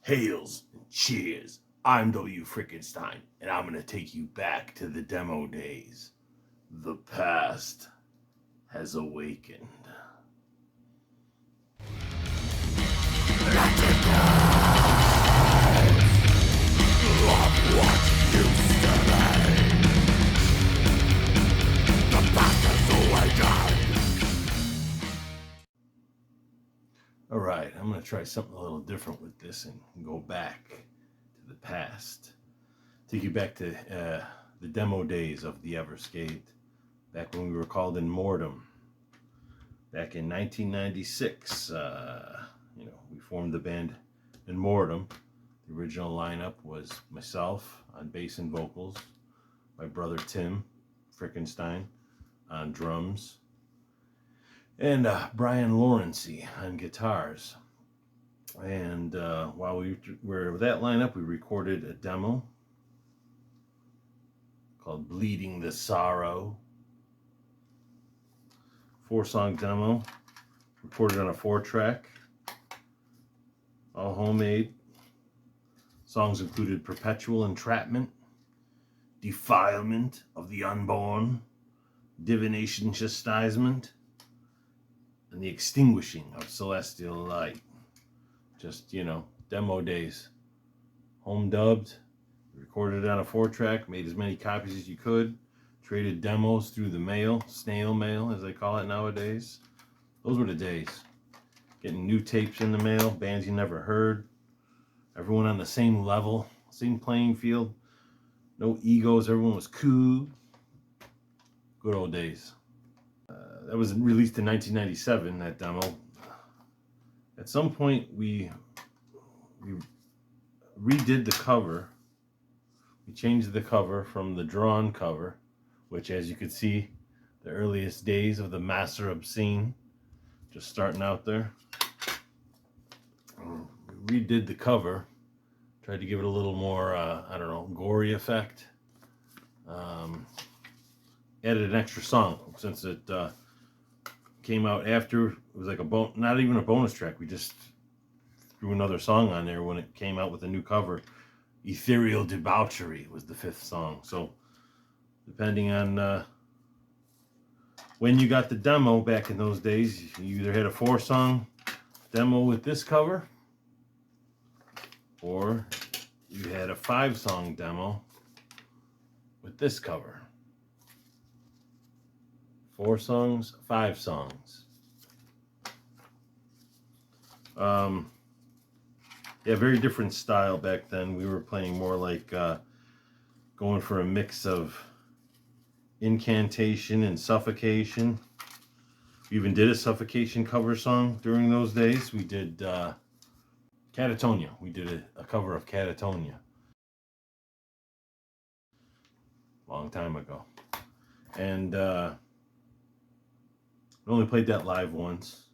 Hails and cheers. I'm W. Frickenstein, and I'm gonna take you back to the demo days. The past has awakened. All right, I'm going to try something a little different with this and go back to the past. Take you back to the demo days of the Everscathed, back when we were called ENMORTEM. Back in 1996, we formed the band ENMORTEM. The original lineup was myself on bass and vocals, my brother Tim Frickenstein on drums, and Brian Lawrencey on guitars. And while we were with that lineup, we recorded a demo called Bleeding the Sorrow. 4-song demo, recorded on a 4-track, all homemade. Songs included Perpetual Entrapment, Defilement of the Unborn, Divination Chastisement, and the Extinguishing of Celestial Light. Just, demo days. Home dubbed, recorded it on a 4-track, made as many copies as you could, traded demos through the mail, snail mail as they call it nowadays. Those were the days. Getting new tapes in the mail, bands you never heard, everyone on the same level, same playing field, no egos, everyone was cool. Good old days. That was released in 1997, that demo. At some point, we redid the cover. We changed the cover from the drawn cover, which, as you could see, the earliest days of the Master Obscene, just starting out there. We redid the cover, tried to give it a little more, gory effect. Added an extra song, since it came out after. It was like not even a bonus track. We just threw another song on there when it came out with a new cover. Ethereal Debauchery was the 5th song. So depending on when you got the demo back in those days, you either had a 4-song demo with this cover, or you had a 5-song demo with this cover. 4 songs, 5 songs. Very different style back then. We were playing more like going for a mix of incantation and suffocation. We even did a suffocation cover song during those days. We did Catatonia. We did a cover of Catatonia. Long time ago. And I only played that live once.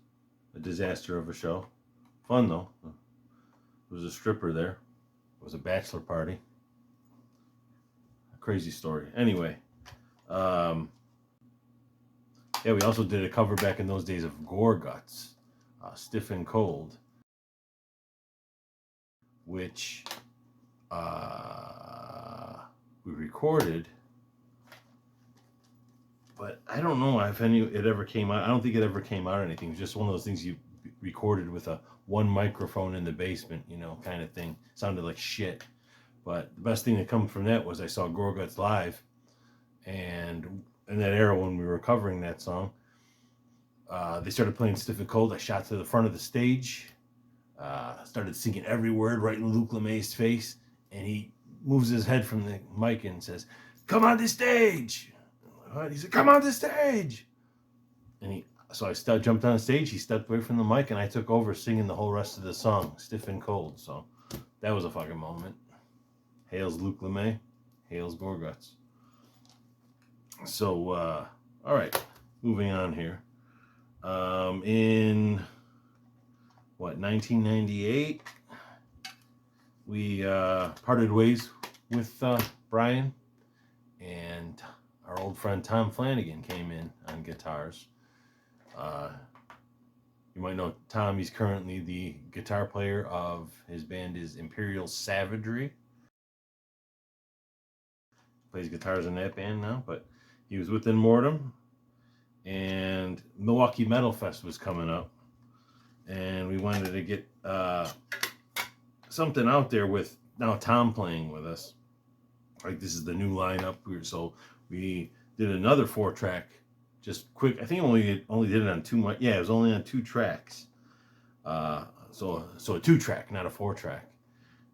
A disaster of a show. Fun though. There was a stripper there. It was a bachelor party. A crazy story. Anyway. We also did a cover back in those days of Gore Guts. Stiff and Cold. Which we recorded. But I don't know if it ever came out. I don't think it ever came out or anything. It was just one of those things you recorded with one microphone in the basement, kind of thing. Sounded like shit. But the best thing that come from that was I saw Gore Guts live. And in that era when we were covering that song, they started playing Stiff and Cold. I shot to the front of the stage. Started singing every word right in Luke LeMay's face. And he moves his head from the mic and says, "Come on the stage!" He said, "Come on the stage!" And so I jumped on stage, he stepped away from the mic, and I took over singing the whole rest of the song, Stiff and Cold. So that was a fucking moment. Hails Luke LeMay, hails Gore Guts. So, all right, moving on here. In 1998, we parted ways with Brian, and our old friend Tom Flanagan came in on guitars. You might know Tom. He's currently the guitar player of his band is Imperial Savagery. Plays guitars in that band now, but he was with ENMORTEM, and Milwaukee Metal Fest was coming up, and we wanted to get something out there with now Tom playing with us. Like, this is the new lineup. So we did another 4-track, just quick. I think only did it on 2. Yeah, it was only on 2 tracks. So a 2-track, not a 4-track,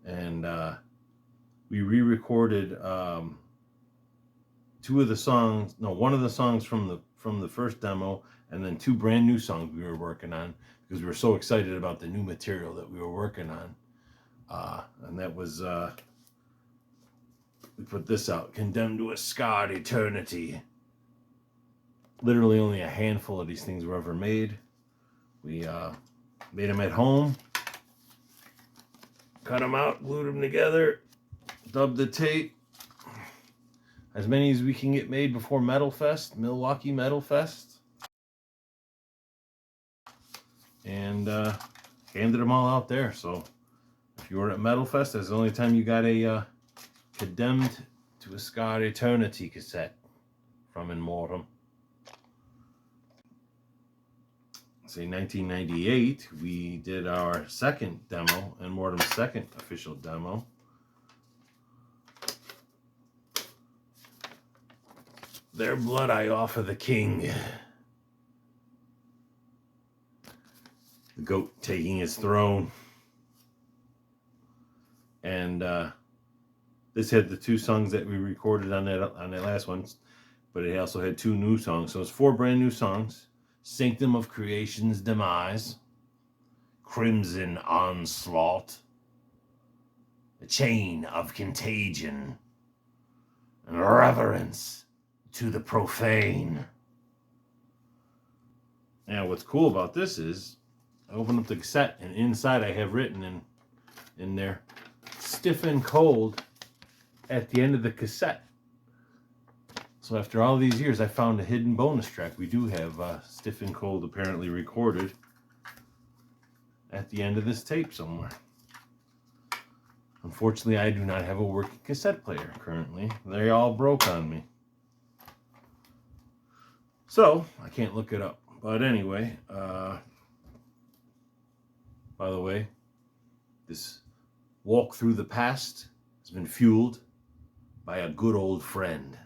and we re-recorded 2 of the songs. No, one of the songs from the first demo, and then 2 brand new songs we were working on because we were so excited about the new material that we were working on. And that was we put this out, Condemned to a Scarred Eternity. Literally only a handful of these things were ever made. We made them at home, cut them out, glued them together, dubbed the tape. As many as we can get made before Metal Fest, Milwaukee Metal Fest. And handed them all out there. So if you were at Metal Fest, that's the only time you got a Condemned to a Scarred Eternity cassette from ENMORTEM. Say 1998, we did our second demo, ENMORTEM's second official demo. Their blood I offer the king. The goat taking his throne. And this had the 2 songs that we recorded on that last one, but it also had 2 new songs. So it's 4 brand new songs. Sanctum of Creation's Demise, Crimson Onslaught, A Chain of Contagion, and Reverence to the Profane. Now, what's cool about this is I open up the cassette, and inside I have written in there, Stiff and Cold, at the end of the cassette. So after all these years, I found a hidden bonus track. We do have Stiff and Cold apparently recorded at the end of this tape somewhere. Unfortunately, I do not have a working cassette player currently. They all broke on me. So I can't look it up. But anyway, by the way, this walk through the past has been fueled by a good old friend,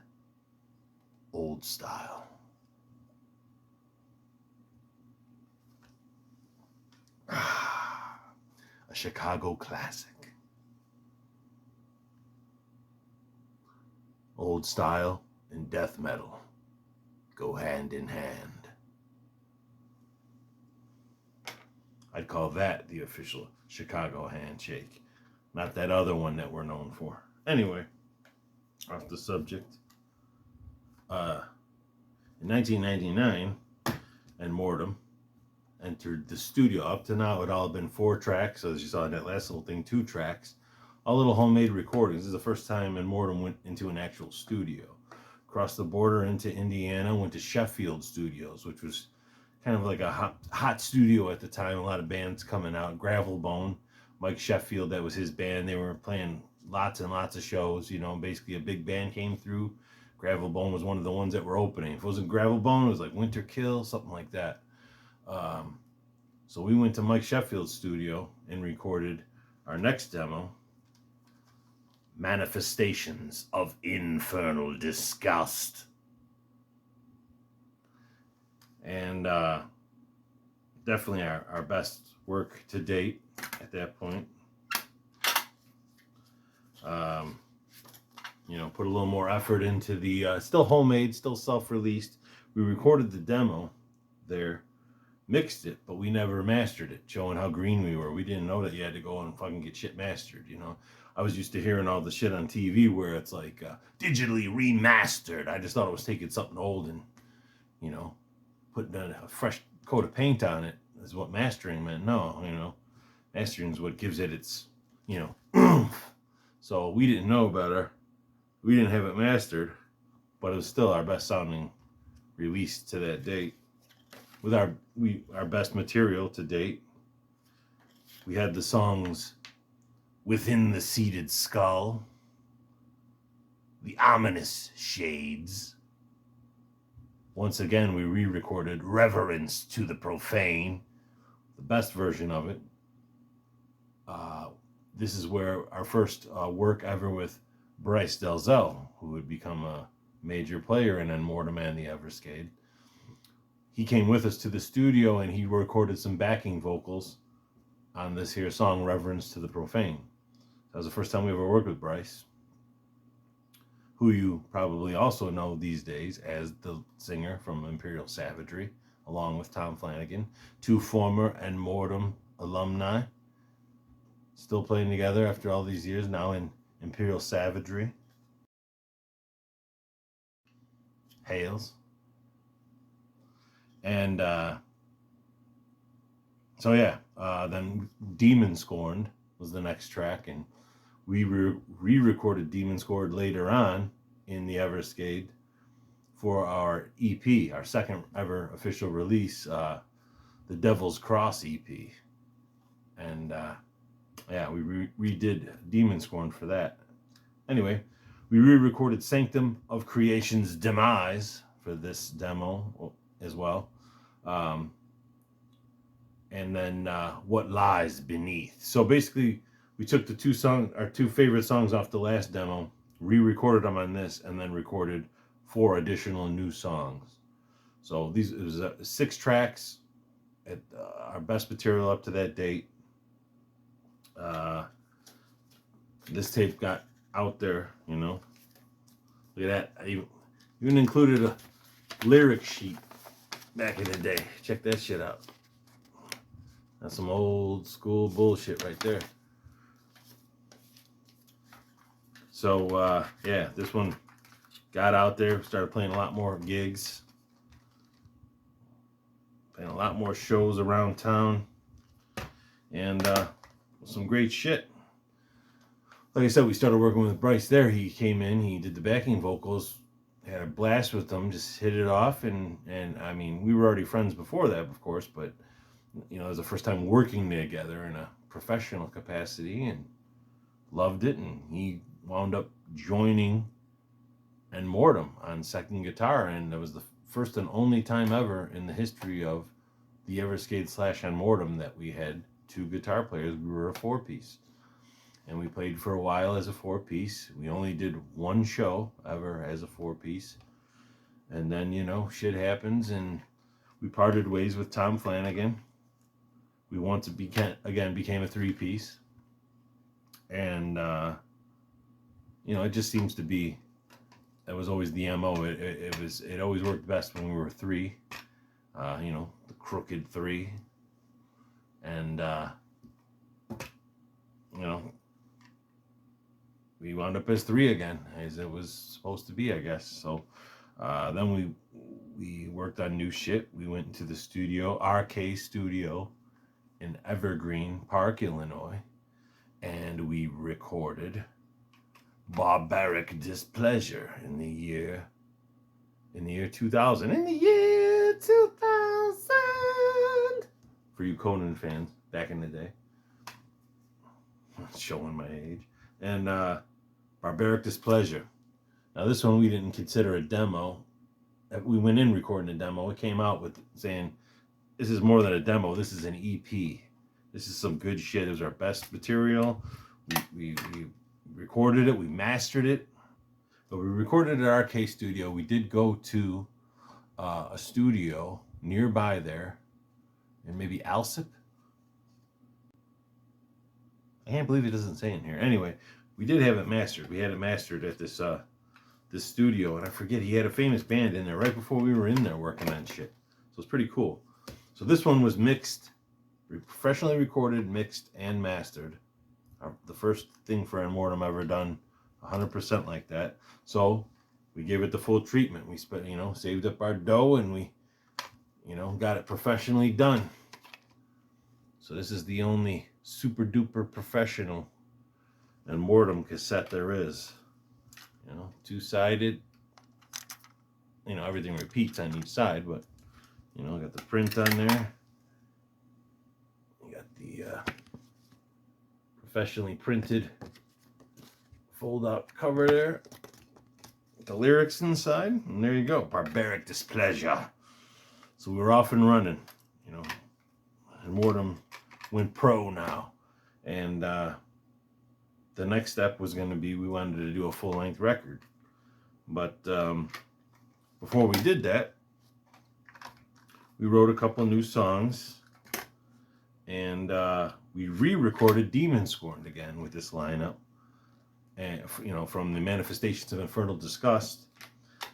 Old Style. A Chicago classic. Old Style and death metal go hand in hand. I'd call that the official Chicago handshake, not that other one that we're known for. Anyway, off the subject. In 1999, ENMORTEM entered the studio. Up to now, it all been 4 tracks. So as you saw in that last little thing, 2 tracks. All little homemade recordings. This is the first time ENMORTEM went into an actual studio. Crossed the border into Indiana, went to Sheffield Studios, which was kind of like a hot studio at the time. A lot of bands coming out. Gravel Bone, Mike Sheffield, that was his band. They were playing lots and lots of shows. You know, basically a big band came through. Gravel Bone was one of the ones that were opening. If it wasn't Gravel Bone, it was like Winter Kill, something like that. So we went to Mike Sheffield's studio and recorded our next demo, Manifestations of Infernal Disgust. And definitely our best work to date at that point. You know, put a little more effort into the, still homemade, still self-released. We recorded the demo there, mixed it, but we never mastered it, showing how green we were. We didn't know that you had to go and fucking get shit mastered, you know. I was used to hearing all the shit on TV where it's like digitally remastered. I just thought it was taking something old and, you know, putting a fresh coat of paint on it is what mastering meant. No, you know, mastering is what gives it its, you know, so we didn't know better. We didn't have it mastered, but it was still our best sounding release to that date. with our best material to date. We had the songs Within the Seated Skull, The Ominous Shades. Once again, we re-recorded Reverence to the Profane, the best version of it. This is where our first work ever with Bryce Dalzell, who would become a major player in ENMORTEM and the Everscathed. He came with us to the studio and he recorded some backing vocals on this here song, Reverence to the Profane. That was the first time we ever worked with Bryce, who you probably also know these days as the singer from Imperial Savagery, along with Tom Flanagan, two former ENMORTEM alumni, still playing together after all these years, now in Imperial Savagery. Hails. And so yeah, then Demonscorned was the next track, and we re-recorded Demonscorned later on in the Everscathed for our EP, our second ever official release, the Devil's Cross EP. And yeah, we redid Demonscorned for that. Anyway, we re-recorded Sanctum of Creation's Demise for this demo as well. And then What Lies Beneath. So basically, we took the our two favorite songs off the last demo, re-recorded them on this, and then recorded 4 additional new songs. So it was 6 tracks at our best material up to that date. This tape got out there, you know. Look at that. I even included a lyric sheet back in the day. Check that shit out. That's some old school bullshit right there. So yeah, this one got out there, started playing a lot more gigs, playing a lot more shows around town, and some great shit. Like I said, we started working with Bryce there. He came in, he did the backing vocals, had a blast with them, just hit it off, and I mean, we were already friends before that, of course, but you know, it was the first time working together in a professional capacity, and loved it. And he wound up joining ENMORTEM on second guitar, and it was the first and only time ever in the history of the Everscathed / ENMORTEM that we had 2 guitar players. We were a 4-piece, and we played for a while as a 4-piece. We only did 1 show ever as a 4-piece, and then, you know, shit happens, and we parted ways with Tom Flanagan. We once became a 3-piece, and you know, it just seems to be, that was always the MO. It always worked best when we were 3, you know, the crooked 3, and you know, we wound up as 3 again, as it was supposed to be, I guess. So then we worked on new shit. We went into the studio, RK Studio, in Evergreen Park, Illinois, and we recorded Barbaric Displeasure in the year 2000. In the year 2000, for you Conan fans back in the day, showing my age. And Barbaric Displeasure. Now this one we didn't consider a demo. We went in recording a demo. It came out with saying, this is more than a demo, this is an EP. This is some good shit. It was our best material. We recorded it, we mastered it. But we recorded at RK Studio. We did go to a studio nearby there, in maybe Alsip. I can't believe it doesn't say in here. Anyway, we did have it mastered. We had it mastered at this studio, and I forget, he had a famous band in there right before we were in there working on shit. So it's pretty cool. So this one was mixed, professionally recorded, mixed, and mastered. The first thing for ENMORTEM ever done 100% like that. So we gave it the full treatment. We spent, you know, saved up our dough, and we, you know, got it professionally done. So this is the only super duper professional ENMORTEM cassette there is. You know, 2-sided. You know, everything repeats on each side, but You know, got the print on there. You got the professionally printed fold-out cover there. The lyrics inside, and there you go. Barbaric Displeasure. So we're off and running. You know, ENMORTEM went pro now. And the next step was going to be we wanted to do a full-length record. But before we did that, we wrote a couple new songs, and we re-recorded Demonscorned again with this lineup, and you know, from the Manifestations of Infernal Disgust.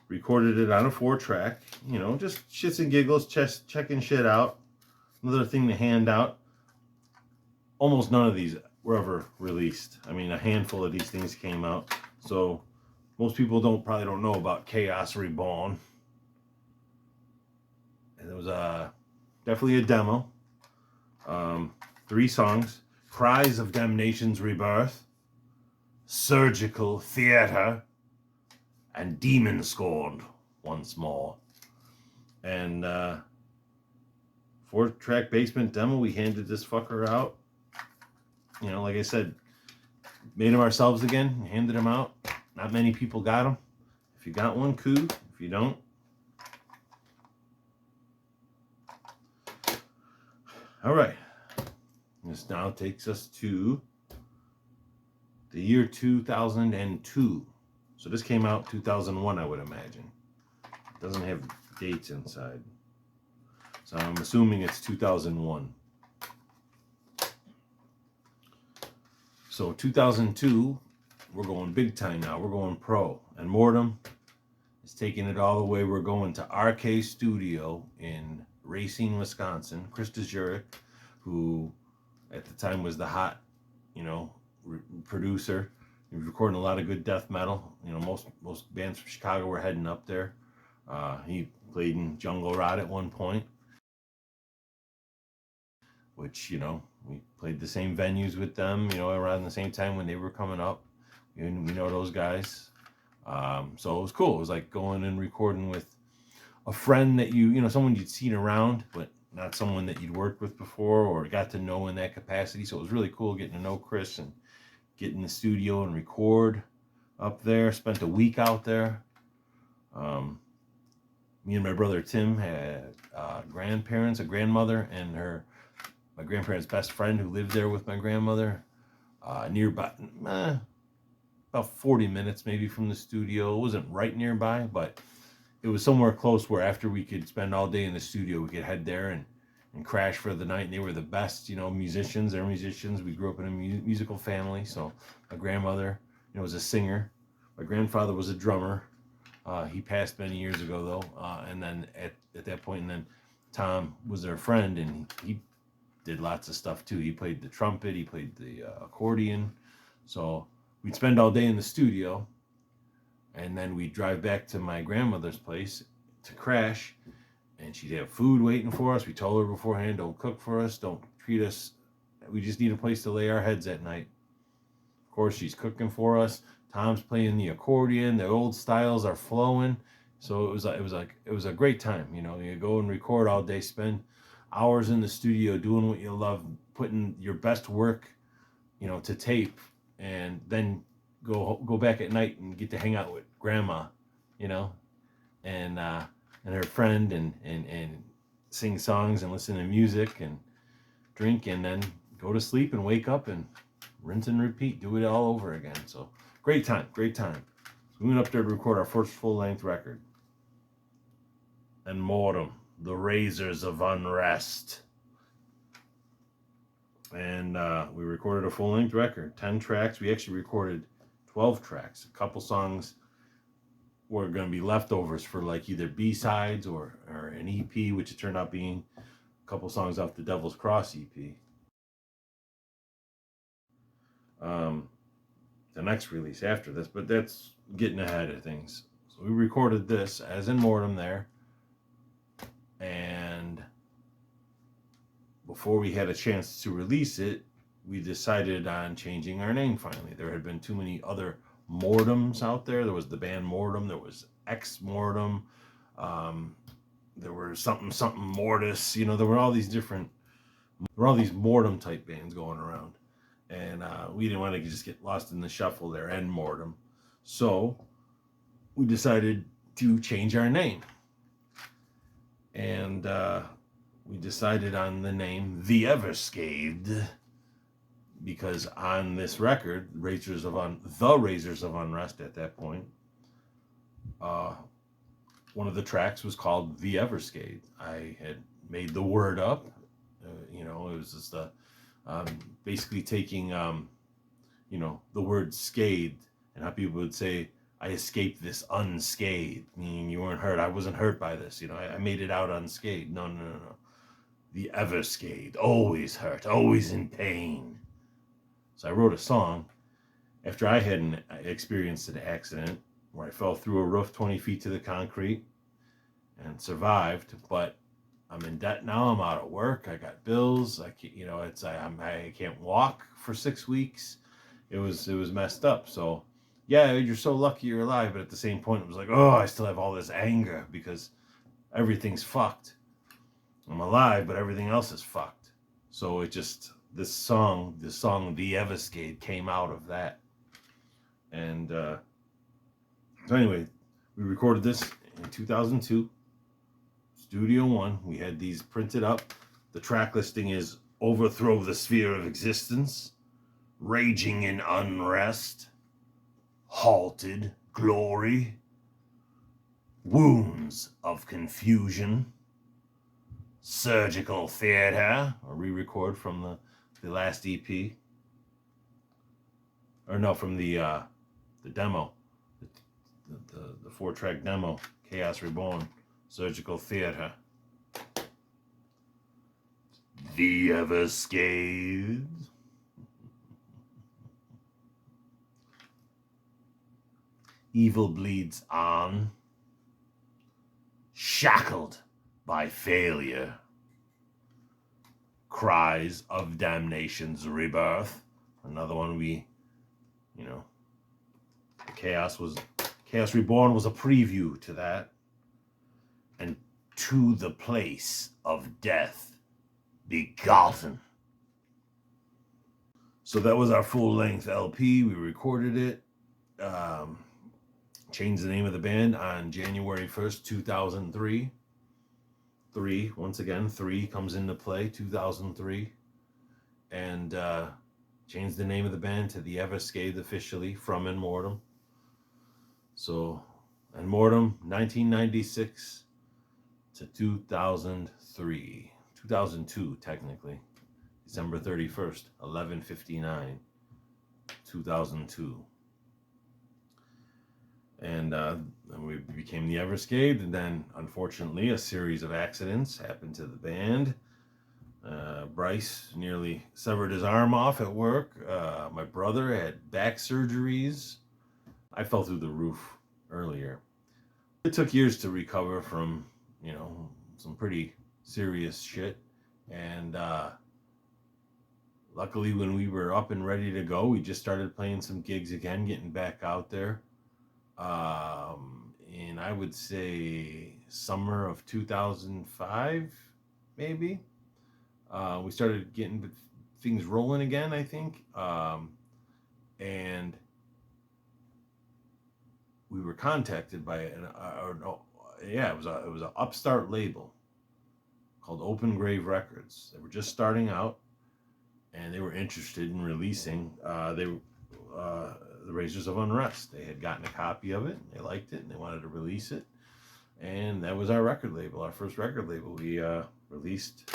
Recorded it on a 4-track, you know, just shits and giggles, checking shit out. Another thing to hand out. Almost none of these were ever released. I mean, a handful of these things came out. So most people probably don't know about Chaos Reborn. And it was definitely a demo. 3 songs: Cries of Damnation's Rebirth, Surgical Theater, and Demonscorned once more. And 4-track basement demo. We handed this fucker out. You know, like I said, made them ourselves again, handed them out. Not many people got them. If you got one, cool. If you don't, all right. This now takes us to the year 2002. So this came out 2001, I would imagine. It doesn't have dates inside. So I'm assuming it's 2001. So 2002, we're going big time now. We're going pro. And ENMORTEM is taking it all the way. We're going to RK Studio in Racine, Wisconsin. Chris DeJuric, who at the time was the hot, you know, producer. He was recording a lot of good death metal. You know, most bands from Chicago were heading up there. He played in Jungle Rot at one point, which, you know, we played the same venues with them, you know, around the same time when they were coming up. And we know those guys. So it was cool. It was like going and recording with a friend that you know, someone you'd seen around, but not someone that you'd worked with before or got to know in that capacity. So it was really cool getting to know Chris and get in the studio and record up there. Spent a week out there. Me and my brother Tim had grandparents, a grandmother, and my grandparents' best friend who lived there with my grandmother, nearby, about 40 minutes maybe from the studio. It wasn't right nearby, but it was somewhere close where after we could spend all day in the studio, we could head there and crash for the night. And they were the best, you know, musicians. They're musicians. We grew up in a musical family. So my grandmother, you know, was a singer. My grandfather was a drummer. He passed many years ago, though. And then at that point, and then Tom was their friend, and he did lots of stuff too. He played the trumpet. He played the accordion. So we'd spend all day in the studio, and then we'd drive back to my grandmother's place to crash, and she'd have food waiting for us. We told her beforehand, don't cook for us, don't treat us. We just need a place to lay our heads at night. Of course, she's cooking for us. Tom's playing the accordion. The old styles are flowing. So it was a great time. You know, you go and record all day, spend hours in the studio doing what you love, putting your best work, you know, to tape, and then go back at night and get to hang out with grandma, you know, and her friend, and sing songs and listen to music and drink, and then go to sleep and wake up and rinse and repeat, do it all over again. So great time. So we went up there to record our first full-length record. ENMORTEM, the Razors of Unrest. And we recorded a full-length record, 10 tracks. We actually recorded 12 tracks. A couple songs were going to be leftovers for like either B-sides or an EP, which it turned out being a couple songs off the Devil's Cross EP. The next release after this, but that's getting ahead of things. So we recorded this as ENMORTEM there, and before we had a chance to release it, we decided on changing our name finally. There had been too many other Mortems out there. There was the band Mortem, there was EXMORTEM, there were something Mortis. You know, there were all these Mortem type bands going around, and we didn't want to just get lost in the shuffle there. ENMORTEM, so we decided to change our name, and we decided on the name The Everscathed, because on this record, the Razors of Unrest at that point, one of the tracks was called The Everscathed. I had made the word up. You know, it was just basically taking, you know, the word scathed, and how people would say, I escaped this unscathed, meaning you weren't hurt. I wasn't hurt by this. You know, I made it out unscathed. No. The Everscathed, always hurt, always in pain. So I wrote a song after I had experienced an accident where I fell through a roof 20 feet to the concrete and survived, but I'm in debt now. I'm out of work. I got bills. I can't walk for 6 weeks. It was messed up. So yeah, you're so lucky you're alive, but at the same point, it was like, oh, I still have all this anger because everything's fucked. I'm alive, but everything else is fucked. So it just, this song, The Everscathed, came out of that. And so anyway, we recorded this in 2002. Studio One. We had these printed up. The track listing is Overthrow the Sphere of Existence, Raging in Unrest, Halted Glory, Wounds of Confusion, Surgical Theater, a re-record from the last EP. Or no, from the demo. The 4-track demo, Chaos Reborn. Surgical Theater. The Everscathed. Evil bleeds on. Shackled by failure. Cries of Damnation's Rebirth. Another one Chaos Reborn was a preview to that. And To the Place of Death Begotten. So that was our full-length LP. We recorded it. Changed the name of the band on January 1st, 2003. Once again, 3 comes into play, 2003. And changed the name of the band to The Everscathed officially from ENMORTEM. So, ENMORTEM, 1996 to 2002 technically, December 31st, 11:59, 2002. And we became the Everscathed, and then unfortunately a series of accidents happened to the band. Bryce nearly severed his arm off at work. My brother had back surgeries. I fell through the roof earlier. It took years to recover from, some pretty serious shit. And luckily when we were up and ready to go, we just started playing some gigs again, getting back out there. In, I would say, summer of 2005, maybe. We started getting things rolling again, I think. And we were contacted by it was an upstart label called Open Grave Records. They were just starting out, and they were interested in releasing the Razors of Unrest. They had gotten a copy of it, and they liked it, and they wanted to release it. And that was our record label, our first record label. We released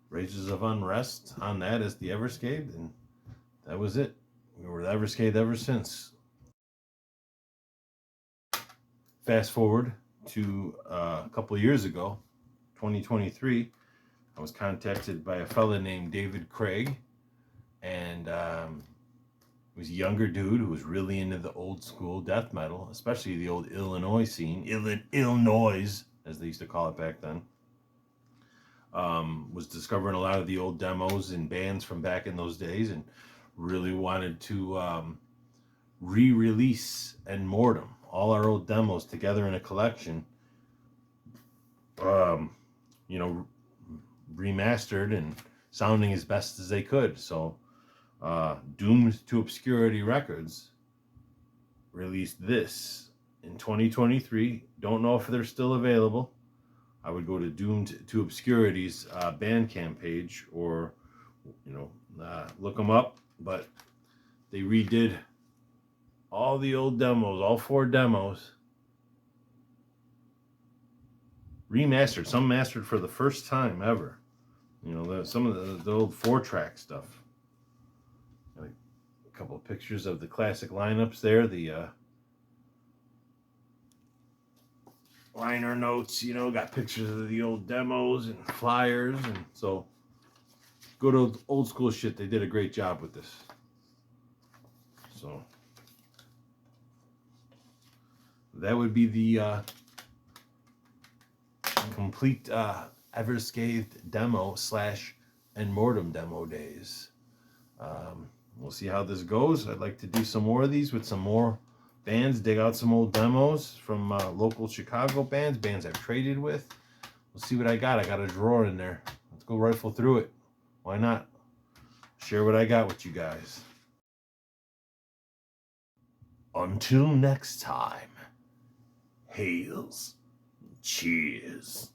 Razors of Unrest on that as the Everscathed, and that was it. We were the Everscathed ever since. Fast forward to a couple of years ago, 2023, I was contacted by a fella named David Craig, and he was a younger dude who was really into the old school death metal, especially the old Illinois scene, ill-noize, as they used to call it back then. Was discovering a lot of the old demos and bands from back in those days, and really wanted to re-release ENMORTEM, all our old demos together in a collection, you know, remastered and sounding as best as they could. So Doomed to Obscurity Records released this in 2023. Don't know if they're still available. I would go to Doomed to Obscurity's Bandcamp page, or look them up. But they redid all the old demos, all 4 demos, remastered, some mastered for the first time ever. Some of the old 4-track stuff. A couple of pictures of the classic lineups there. The liner notes, got pictures of the old demos and flyers, and so good old school shit. They did a great job with this. So that would be the complete Everscathed demo / ENMORTEM demo days. We'll see how this goes. I'd like to do some more of these with some more bands, dig out some old demos from local Chicago bands I've traded with. We'll see what I got. I got a drawer in there. Let's go rifle through it. Why not? Share what I got with you guys. Until next time, hails, cheers.